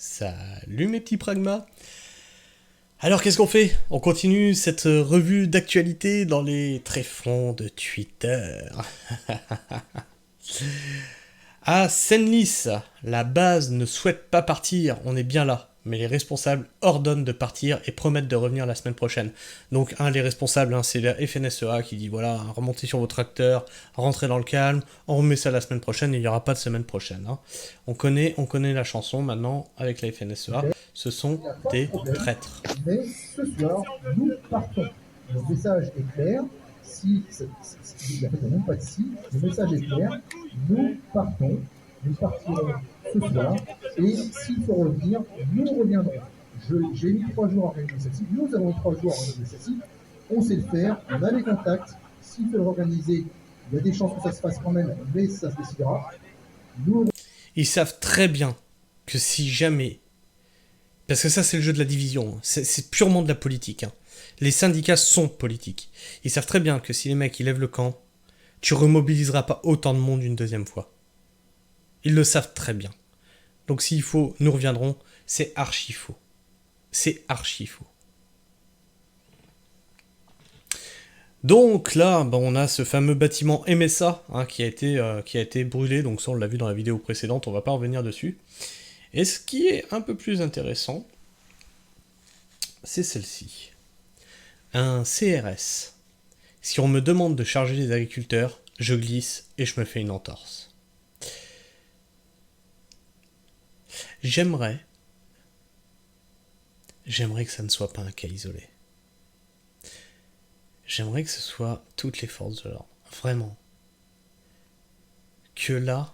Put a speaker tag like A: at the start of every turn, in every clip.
A: Salut mes petits pragmas. Alors qu'est-ce qu'on fait? On continue cette revue d'actualité dans les tréfonds de Twitter. À Senlis, la base ne souhaite pas partir, on est bien là. Mais les responsables ordonnent de partir et promettent de revenir la semaine prochaine. Donc, les responsables, c'est la FNSEA qui dit, voilà, remontez sur vos tracteurs, rentrez dans le calme, on remet ça la semaine prochaine, il n'y aura pas de semaine prochaine. Hein. On connaît la chanson maintenant avec la FNSEA, ce sont des traîtres.
B: Mais ce soir, nous partons. Le message est clair. Il n'y a même pas de si. Le message est clair. Nous partons. Nous partirons ce soir. Et s'il faut revenir, nous reviendrons. J'ai mis 3 jours à organiser celle-ci. Nous avons 3 jours à organiser celle-ci. On sait le faire. On a les contacts. S'il faut l'organiser, il y a des chances que ça se fasse quand même, mais ça se décidera.
A: Ils savent très bien que si jamais... Parce que ça, c'est le jeu de la division. C'est purement de la politique. Hein. Les syndicats sont politiques. Ils savent très bien que si les mecs ils lèvent le camp, tu remobiliseras pas autant de monde une deuxième fois. Ils le savent très bien. Donc s'il faut, nous reviendrons. C'est archi faux. C'est archi faux. Donc là, on a ce fameux bâtiment MSA qui a été brûlé. Donc ça, on l'a vu dans la vidéo précédente. On va pas revenir dessus. Et ce qui est un peu plus intéressant, c'est celle-ci. Un CRS. Si on me demande de charger les agriculteurs, je glisse et je me fais une entorse. J'aimerais que ça ne soit pas un cas isolé. J'aimerais que ce soit toutes les forces de l'ordre. Vraiment. Que là,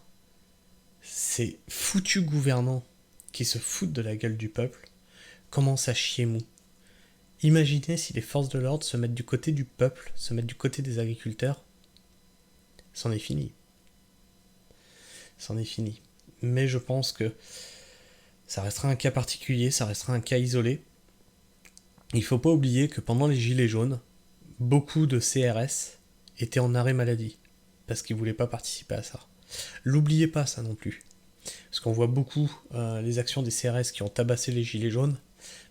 A: ces foutus gouvernants qui se foutent de la gueule du peuple commencent à chier mou. Imaginez si les forces de l'ordre se mettent du côté du peuple, se mettent du côté des agriculteurs. C'en est fini. C'en est fini. Mais je pense que ça restera un cas particulier, ça restera un cas isolé. Il faut pas oublier que pendant les Gilets jaunes, beaucoup de CRS étaient en arrêt maladie, parce qu'ils voulaient pas participer à ça. L'oubliez pas ça non plus. Parce qu'on voit beaucoup les actions des CRS qui ont tabassé les gilets jaunes,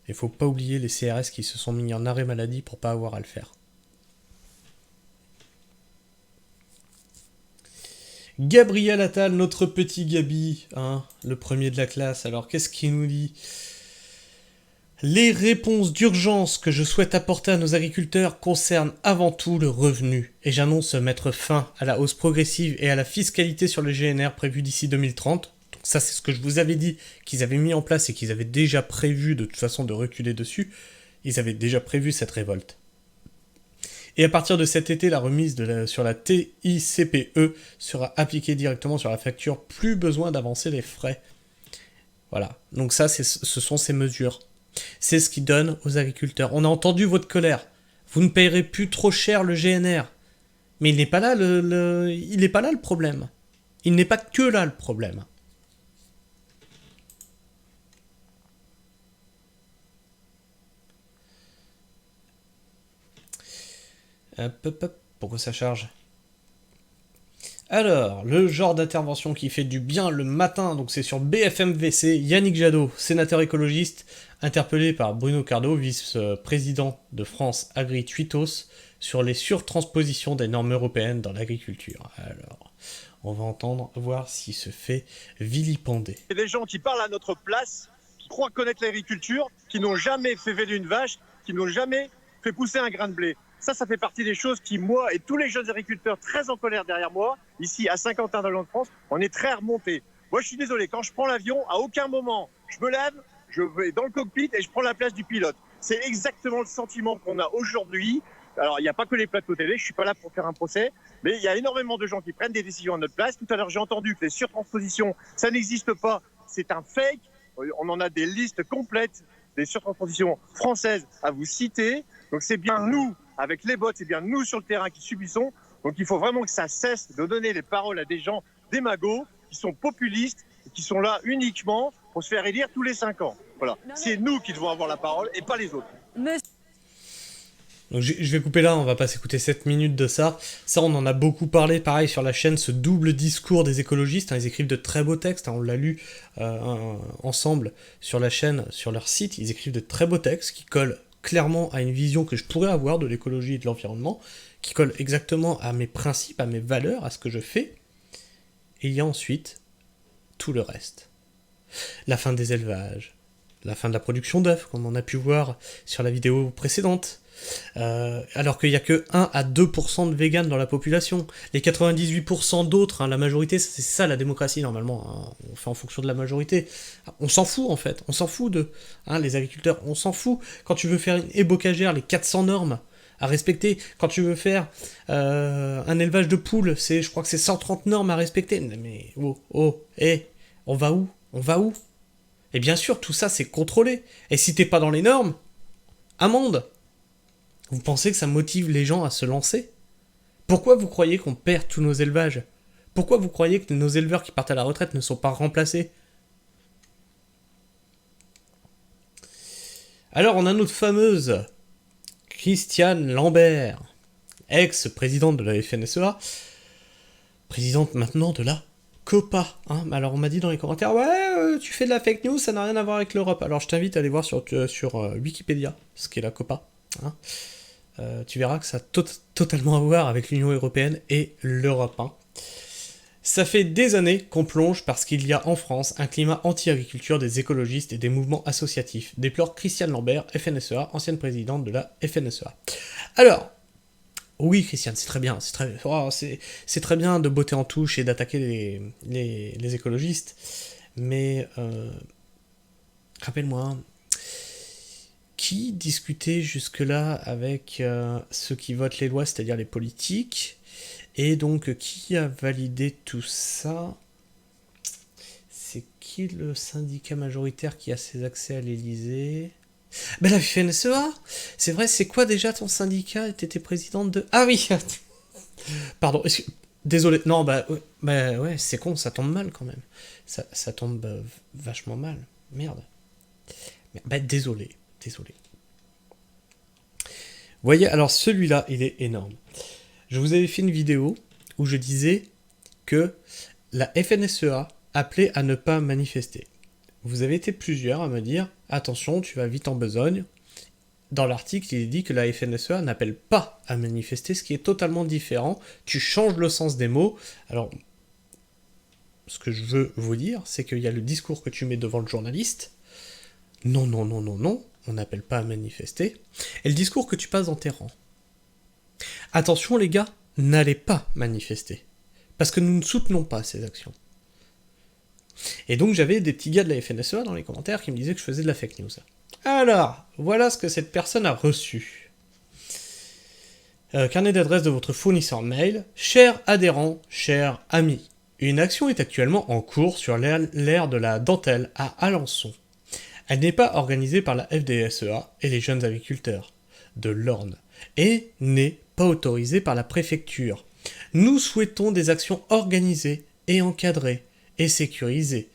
A: mais il faut pas oublier les CRS qui se sont mis en arrêt maladie pour pas avoir à le faire. Gabriel Attal, notre petit Gabi, le premier de la classe, alors qu'est-ce qu'il nous dit ? Les réponses d'urgence que je souhaite apporter à nos agriculteurs concernent avant tout le revenu, et j'annonce mettre fin à la hausse progressive et à la fiscalité sur le GNR prévue d'ici 2030. Donc ça, c'est ce que je vous avais dit qu'ils avaient mis en place et qu'ils avaient déjà prévu de toute façon de reculer dessus. Ils avaient déjà prévu cette révolte. Et à partir de cet été, la remise sur la TICPE sera appliquée directement sur la facture, plus besoin d'avancer les frais. Voilà, donc ça, ce sont ces mesures. C'est ce qui donne aux agriculteurs. On a entendu votre colère. Vous ne payerez plus trop cher le GNR. Mais il n'est pas là il n'est pas là le problème. Il n'est pas que là le problème. Pourquoi ça charge ? Alors, le genre d'intervention qui fait du bien le matin, donc c'est sur BFM-VC, Yannick Jadot, sénateur écologiste, interpellé par Bruno Cardo, vice-président de France Agri-Tuitos, sur les surtranspositions des normes européennes dans l'agriculture. Alors, on va voir s'il se fait vilipender.
C: Il y a des gens qui parlent à notre place, qui croient connaître l'agriculture, qui n'ont jamais fait véler une vache, qui n'ont jamais fait pousser un grain de blé. Ça fait partie des choses qui, moi et tous les jeunes agriculteurs très en colère derrière moi, ici à Saint-Quentin dans le Nord-de-France, on est très remontés. Moi, je suis désolé, quand je prends l'avion, à aucun moment, je me lève, je vais dans le cockpit et je prends la place du pilote. C'est exactement le sentiment qu'on a aujourd'hui. Alors, il n'y a pas que les plateaux télé, je ne suis pas là pour faire un procès, mais il y a énormément de gens qui prennent des décisions à notre place. Tout à l'heure, j'ai entendu que les surtranspositions, ça n'existe pas, c'est un fake. On en a des listes complètes des surtranspositions françaises à vous citer. Donc, c'est bien nous, avec les bots, c'est bien nous sur le terrain qui subissons. Donc il faut vraiment que ça cesse de donner les paroles à des gens démagos qui sont populistes et qui sont là uniquement pour se faire élire tous les 5 ans. Voilà. C'est nous qui devons avoir la parole et pas les autres.
A: Donc je vais couper là, on va pas s'écouter 7 minutes de ça. Ça, on en a beaucoup parlé, pareil, sur la chaîne, ce double discours des écologistes. Hein, ils écrivent de très beaux textes, hein, on l'a lu ensemble sur la chaîne, sur leur site. Ils écrivent de très beaux textes qui collent clairement à une vision que je pourrais avoir de l'écologie et de l'environnement, qui collent exactement à mes principes, à mes valeurs, à ce que je fais. Et il y a ensuite tout le reste. La fin des élevages, la fin de la production d'œufs, comme on a pu voir sur la vidéo précédente. Alors qu'il n'y a que 1 à 2% de véganes dans la population. Les 98% d'autres, hein, la majorité, c'est ça la démocratie normalement, hein, on fait en fonction de la majorité. On s'en fout en fait, on s'en fout de... Hein, les agriculteurs, on s'en fout. Quand tu veux faire une ébocagère, les 400 normes à respecter, quand tu veux faire un élevage de poules, je crois que c'est 130 normes à respecter. Mais on va où? On va où? Et bien sûr, tout ça c'est contrôlé. Et si t'es pas dans les normes, amende. Vous pensez que ça motive les gens à se lancer? Pourquoi vous croyez qu'on perd tous nos élevages? Pourquoi vous croyez que nos éleveurs qui partent à la retraite ne sont pas remplacés? Alors on a notre fameuse Christiane Lambert, ex-présidente de la FNSEA, présidente maintenant de la COPA. Hein. Alors on m'a dit dans les commentaires, ouais, tu fais de la fake news, ça n'a rien à voir avec l'Europe. Alors je t'invite à aller voir sur Wikipédia ce qu'est la COPA. Hein. Tu verras que ça a totalement à voir avec l'Union Européenne et l'Europe. Hein. Ça fait des années qu'on plonge parce qu'il y a en France un climat anti-agriculture des écologistes et des mouvements associatifs, déplore Christiane Lambert, FNSEA, ancienne présidente de la FNSEA. Alors, oui Christiane, c'est très bien, c'est très bien de botter en touche et d'attaquer les écologistes, mais rappelle-moi, qui discutait jusque-là avec ceux qui votent les lois, c'est-à-dire les politiques, et donc qui a validé tout ça? C'est qui le syndicat majoritaire qui a ses accès à l'Elysée? Ben la FNSEA. C'est vrai, c'est quoi déjà ton syndicat? T'étais présidente de... Ah oui. Pardon, désolé. Non, bah ouais, c'est con, ça tombe mal quand même. Ça tombe vachement mal. Merde. Bah désolé. Vous voyez, alors celui-là, il est énorme. Je vous avais fait une vidéo où je disais que la FNSEA appelait à ne pas manifester. Vous avez été plusieurs à me dire « Attention, tu vas vite en besogne ». Dans l'article, il est dit que la FNSEA n'appelle pas à manifester, ce qui est totalement différent. Tu changes le sens des mots. Alors, ce que je veux vous dire, c'est qu'il y a le discours que tu mets devant le journaliste. Non, on n'appelle pas à manifester. Et le discours que tu passes dans tes rangs. Attention les gars, n'allez pas manifester. Parce que nous ne soutenons pas ces actions. Et donc j'avais des petits gars de la FNSEA dans les commentaires qui me disaient que je faisais de la fake news. Alors, voilà ce que cette personne a reçu. Carnet d'adresse de votre fournisseur mail. Chers adhérents, chers amis. Une action est actuellement en cours sur l'aire de la dentelle à Alençon. Elle n'est pas organisée par la FDSEA et les jeunes agriculteurs de l'Orne et n'est pas autorisée par la préfecture. Nous souhaitons des actions organisées et encadrées et sécurisées.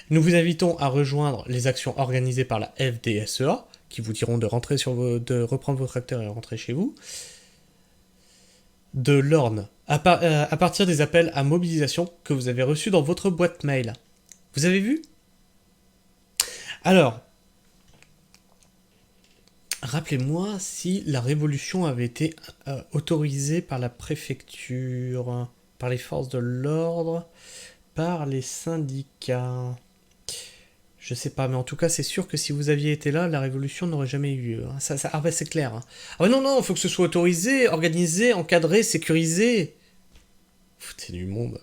A: Nous vous invitons à rejoindre les actions organisées par la FDSEA, qui vous diront de reprendre vos tracteurs et rentrer chez vous, de l'Orne, à partir des appels à mobilisation que vous avez reçus dans votre boîte mail. Vous avez vu? Alors, rappelez-moi si la révolution avait été autorisée par la préfecture, par les forces de l'ordre, par les syndicats. Je sais pas, mais en tout cas, c'est sûr que si vous aviez été là, la révolution n'aurait jamais eu lieu. Hein. Ah bah c'est clair. Hein. Ah bah non, il faut que ce soit autorisé, organisé, encadré, sécurisé. Foutez du monde.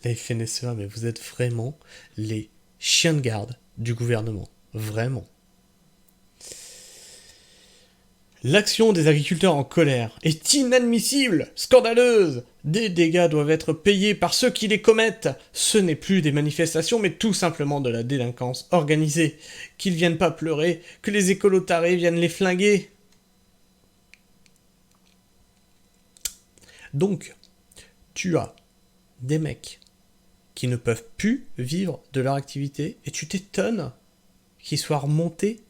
A: La FNSEA, mais vous êtes vraiment les chiens de garde du gouvernement. Vraiment. L'action des agriculteurs en colère est inadmissible, scandaleuse. Des dégâts doivent être payés par ceux qui les commettent. Ce n'est plus des manifestations, mais tout simplement de la délinquance organisée. Qu'ils viennent pas pleurer, que les écolos tarés viennent les flinguer. Donc, tu as des mecs qui ne peuvent plus vivre de leur activité, et tu t'étonnes qu'ils soient remontés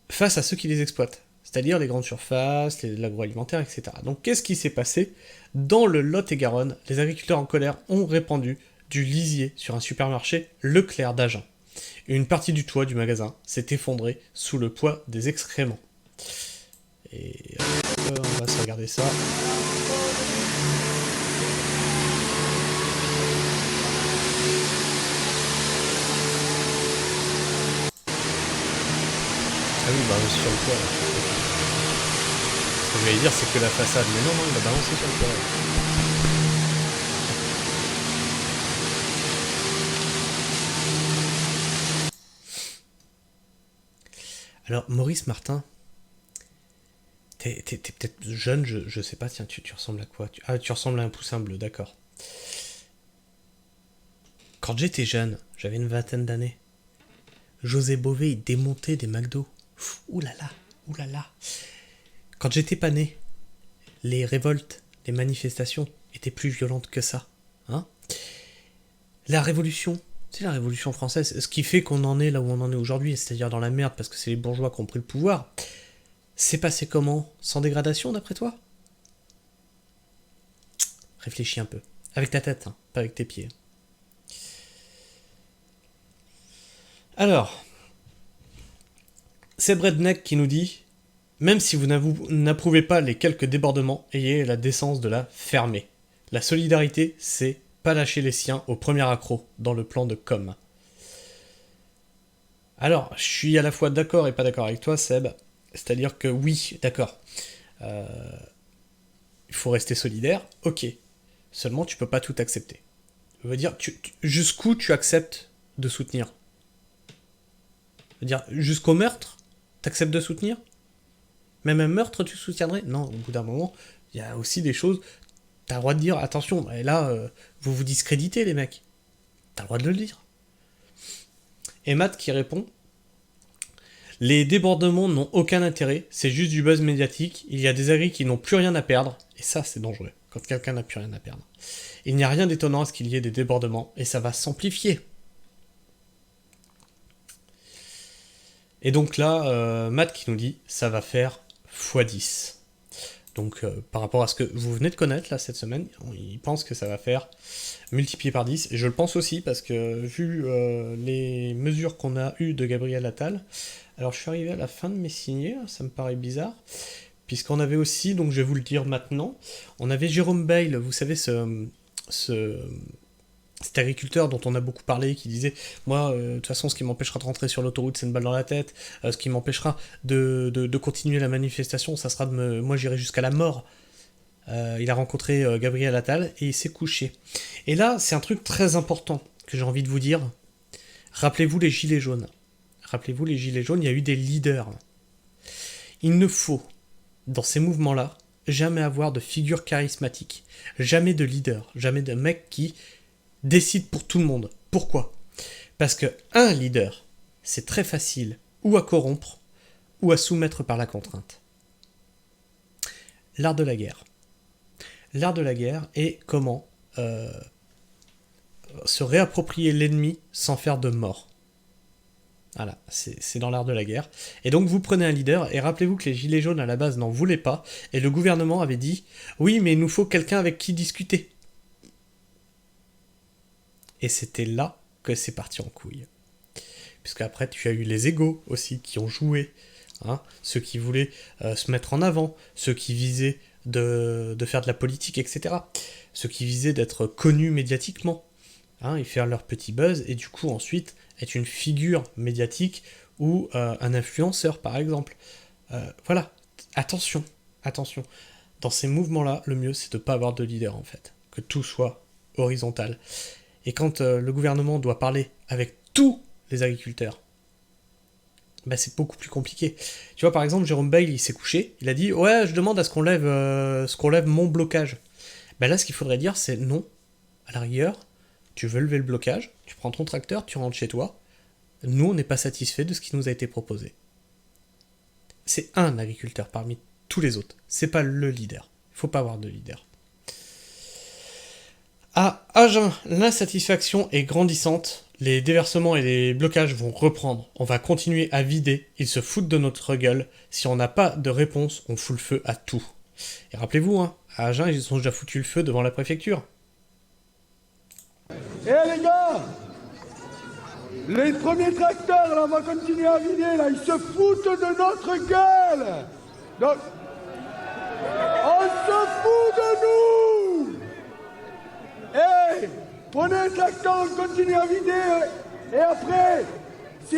A: face à ceux qui les exploitent. c'est-à-dire les grandes surfaces, l'agroalimentaire, etc. Donc qu'est-ce qui s'est passé? Dans le Lot-et-Garonne, les agriculteurs en colère ont répandu du lisier sur un supermarché Leclerc d'Agen. Et une partie du toit du magasin s'est effondrée sous le poids des excréments. Et on va se regarder ça. Ah oui, bah sur le toit. Là. Ce que j'allais dire, c'est que la façade. Mais non, il a balancé sur le toit. Alors, Maurice Martin, t'es peut-être jeune, je sais pas, tiens, tu ressembles à quoi? Tu ressembles à un poussin bleu, d'accord. Quand j'étais jeune, j'avais une vingtaine d'années, José Bové, il démontait des McDo. Ouh là là, ouh là là. Quand j'étais pas né, les révoltes, les manifestations étaient plus violentes que ça. Hein? La révolution, c'est la révolution française, ce qui fait qu'on en est là où on en est aujourd'hui, c'est-à-dire dans la merde parce que c'est les bourgeois qui ont pris le pouvoir. C'est passé comment? Sans dégradation d'après toi? Réfléchis un peu. Avec ta tête, hein, pas avec tes pieds. Alors, c'est Redneck qui nous dit « Même si vous n'approuvez pas les quelques débordements, ayez la décence de la fermer. La solidarité, c'est pas lâcher les siens au premier accroc dans le plan de com. » Alors, je suis à la fois d'accord et pas d'accord avec toi, Seb. C'est-à-dire que oui, d'accord. Il faut rester solidaire, ok. Seulement, tu peux pas tout accepter. Je veux dire, jusqu'où tu acceptes de soutenir? Je veux dire, jusqu'au meurtre, t'acceptes de soutenir? Même un meurtre, tu soutiendrais? Non, au bout d'un moment, il y a aussi des choses... T'as le droit de dire, attention, et là, vous vous discréditez, les mecs. T'as le droit de le dire. Et Matt qui répond... Les débordements n'ont aucun intérêt, c'est juste du buzz médiatique, il y a des agris qui n'ont plus rien à perdre, et ça c'est dangereux, quand quelqu'un n'a plus rien à perdre. Il n'y a rien d'étonnant à ce qu'il y ait des débordements, et ça va s'amplifier. Et donc là, Matt qui nous dit, ça va faire x10. Donc par rapport à ce que vous venez de connaître là cette semaine, il pense que ça va faire multiplié par 10, et je le pense aussi, parce que vu les mesures qu'on a eues de Gabriel Attal, alors je suis arrivé à la fin de mes signés, ça me paraît bizarre, puisqu'on avait aussi, donc je vais vous le dire maintenant, on avait Jérôme Bail, vous savez, cet agriculteur dont on a beaucoup parlé, qui disait, moi, de toute façon, ce qui m'empêchera de rentrer sur l'autoroute, c'est une balle dans la tête, ce qui m'empêchera de continuer la manifestation, ça sera moi j'irai jusqu'à la mort. Il a rencontré Gabriel Attal, et il s'est couché. Et là, c'est un truc très important, que j'ai envie de vous dire, rappelez-vous les gilets jaunes. Rappelez-vous, les gilets jaunes, il y a eu des leaders. Il ne faut, dans ces mouvements-là, jamais avoir de figure charismatique. Jamais de leader. Jamais de mec qui décide pour tout le monde. Pourquoi? Parce que un leader, c'est très facile ou à corrompre, ou à soumettre par la contrainte. L'art de la guerre. L'art de la guerre est comment se réapproprier l'ennemi sans faire de mort. Voilà, c'est dans l'art de la guerre. Et donc vous prenez un leader, et rappelez-vous que les gilets jaunes à la base n'en voulaient pas, et le gouvernement avait dit « Oui, mais il nous faut quelqu'un avec qui discuter ». Et c'était là que c'est parti en couille. Puisqu'après tu as eu les égos aussi qui ont joué, hein, ceux qui voulaient se mettre en avant, ceux qui visaient de faire de la politique, etc. Ceux qui visaient d'être connus médiatiquement, hein, et faire leur petit buzz, et du coup ensuite être une figure médiatique ou un influenceur par exemple. Voilà, attention. Dans ces mouvements-là, le mieux c'est de ne pas avoir de leader en fait, que tout soit horizontal. Et quand le gouvernement doit parler avec tous les agriculteurs, bah c'est beaucoup plus compliqué. Tu vois, par exemple, Jérôme Bail, il s'est couché, il a dit « Ouais, je demande à ce qu'on lève mon blocage. » Bah là, ce qu'il faudrait dire, c'est non. À la rigueur, tu veux lever le blocage, tu prends ton tracteur, tu rentres chez toi. Nous, on n'est pas satisfait de ce qui nous a été proposé. C'est un agriculteur parmi tous les autres. C'est pas le leader. Il faut pas avoir de leader. À Agen, l'insatisfaction est grandissante. Les déversements et les blocages vont reprendre. On va continuer à vider. Ils se foutent de notre gueule. Si on n'a pas de réponse, on fout le feu à tout. Et rappelez-vous, hein, à Agen, ils ont déjà foutu le feu devant la préfecture.
D: Eh les gars, les premiers tracteurs, là, on va continuer à vider, là, ils se foutent de notre gueule. Donc, on se fout de nous. Eh, prenez un tracteur, on continue à vider, et après, si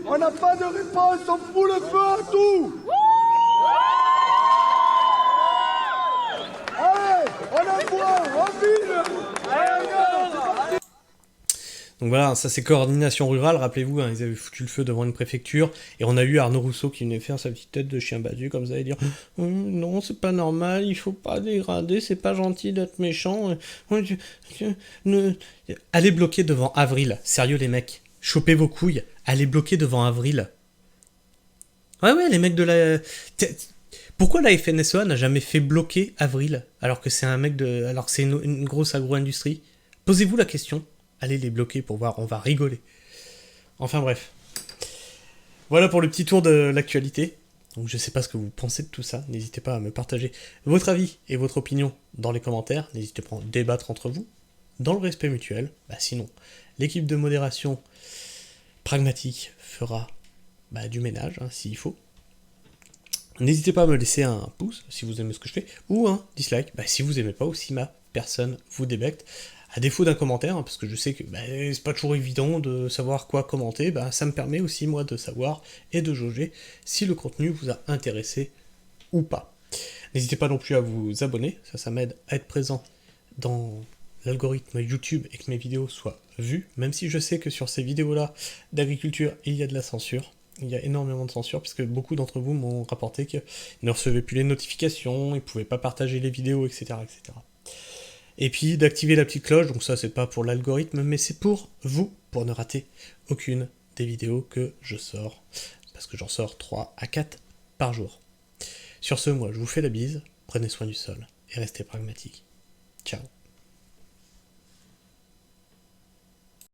D: on n'a pas de réponse, on fout le feu à tout. Allez, on envoie, on vide.
A: Donc voilà, ça c'est coordination rurale, rappelez-vous, hein, ils avaient foutu le feu devant une préfecture, et on a eu Arnaud Rousseau qui venait faire sa petite tête de chien battu comme ça et dire non, c'est pas normal, il faut pas dégrader, c'est pas gentil d'être méchant. Allez bloquer devant Avril, sérieux les mecs, chopez vos couilles, allez bloquer devant Avril. Ouais, les mecs de la... Pourquoi la FNSEA n'a jamais fait bloquer Avril, alors que c'est un mec de... alors que c'est une grosse agro-industrie? Posez-vous la question. Allez les bloquer pour voir, on va rigoler. Enfin bref. Voilà pour le petit tour de l'actualité. Donc je sais pas ce que vous pensez de tout ça. N'hésitez pas à me partager votre avis et votre opinion dans les commentaires. N'hésitez pas à débattre entre vous, dans le respect mutuel. Sinon, l'équipe de modération pragmatique fera du ménage, hein, s'il faut. N'hésitez pas à me laisser un pouce si vous aimez ce que je fais, ou un dislike si vous aimez pas ou si ma personne vous débecte. À défaut d'un commentaire, hein, parce que je sais que c'est pas toujours évident de savoir quoi commenter, ça me permet aussi moi de savoir et de jauger si le contenu vous a intéressé ou pas. N'hésitez pas non plus à vous abonner, ça m'aide à être présent dans l'algorithme YouTube et que mes vidéos soient vues, même si je sais que sur ces vidéos-là d'agriculture, il y a de la censure. Il y a énormément de censure, puisque beaucoup d'entre vous m'ont rapporté qu'ils ne recevaient plus les notifications, ils ne pouvaient pas partager les vidéos, etc., etc. Et puis d'activer la petite cloche, donc ça c'est pas pour l'algorithme, mais c'est pour vous, pour ne rater aucune des vidéos que je sors, parce que j'en sors 3 à 4 par jour. Sur ce, moi je vous fais la bise, prenez soin du sol, et restez pragmatiques. Ciao.